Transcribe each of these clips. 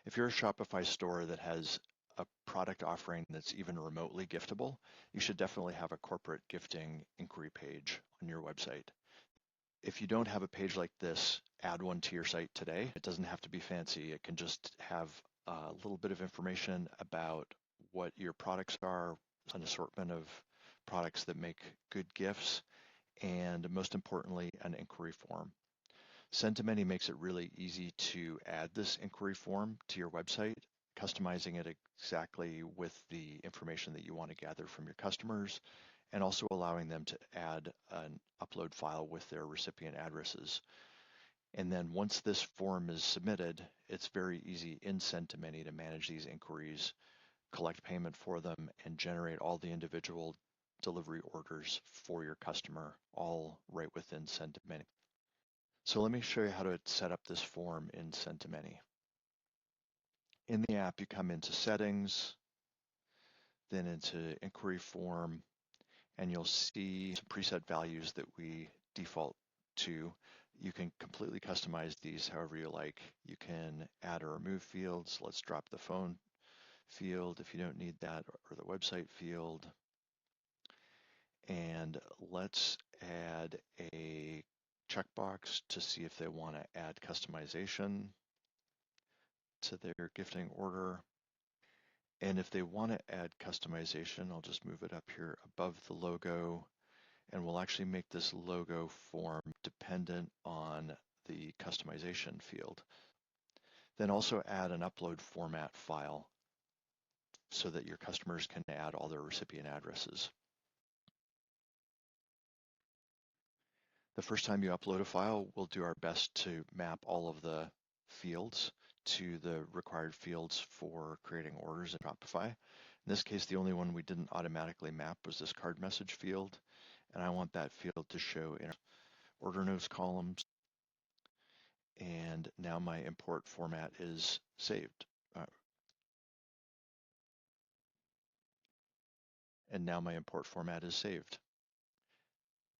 If you're a Shopify store that has a product offering that's even remotely giftable, you should definitely have a corporate gifting inquiry page on your website. If you don't have a page like this, add one to your site today. It doesn't have to be fancy. It can just have a little bit of information about what your products are, an assortment of products that make good gifts, and most importantly, an inquiry form. Send-to-Many makes it really easy to add this inquiry form to your website, customizing it exactly with the information that you want to gather from your customers, and also allowing them to add an upload file with their recipient addresses. And then once this form is submitted, it's very easy in Send-to-Many to manage these inquiries, collect payment for them, and generate all the individual delivery orders for your customer, all right within Send-to-Many. So let me show you how to set up this form in Send-to-Many. In the app, you come into Settings, then into Inquiry Form, and you'll see some preset values that we default to. You can completely customize these however you like. You can add or remove fields. Let's drop the phone field if you don't need that, or the website field. And let's add a checkbox to see if they want to add customization to their gifting order. And if they want to add customization, I'll just move it up here above the logo, and we'll actually make this logo form dependent on the customization field. Then also add an upload format file so that your customers can add all their recipient addresses. The first time you upload a file, we'll do our best to map all of the fields to the required fields for creating orders in Shopify. In this case, the only one we didn't automatically map was this card message field, and I want that field to show in order notes columns. And now my import format is saved. And now my import format is saved.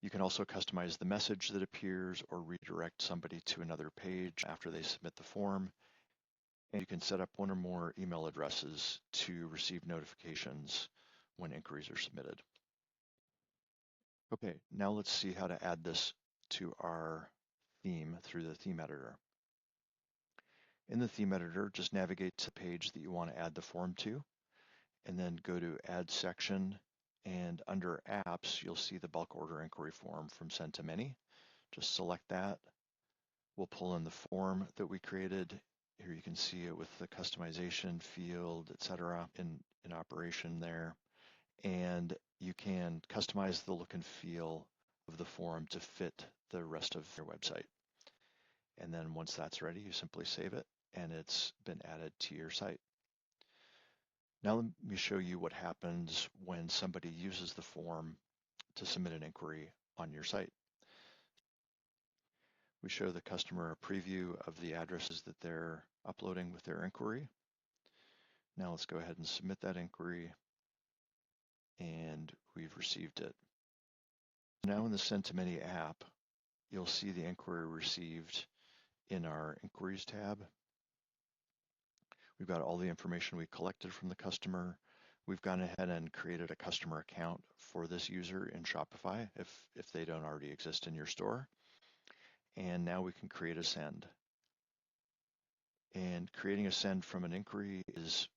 You can also customize the message that appears or redirect somebody to another page after they submit the form. And you can set up one or more email addresses to receive notifications when inquiries are submitted. Okay, now let's see how to add this to our theme through the theme editor. In the theme editor, just navigate to the page that you want to add the form to, and then go to Add Section, and under Apps, you'll see the bulk order inquiry form from Send-to-Many. Just select that. We'll pull in the form that we created. Here you can see it with the customization field, etc., in operation there. And you can customize the look and feel of the form to fit the rest of your website. And then once that's ready, you simply save it, and it's been added to your site. Now let me show you what happens when somebody uses the form to submit an inquiry on your site. We show the customer a preview of the addresses that they're uploading with their inquiry. Now let's go ahead and submit that inquiry, and we've received it. Now in the Send-to-Many app, you'll see the inquiry received in our Inquiries tab. We've got all the information we collected from the customer. We've gone ahead and created a customer account for this user in Shopify if they don't already exist in your store. And now we can create a send. And creating a send from an inquiry is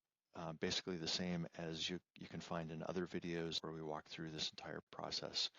basically the same as you can find in other videos where we walk through this entire process.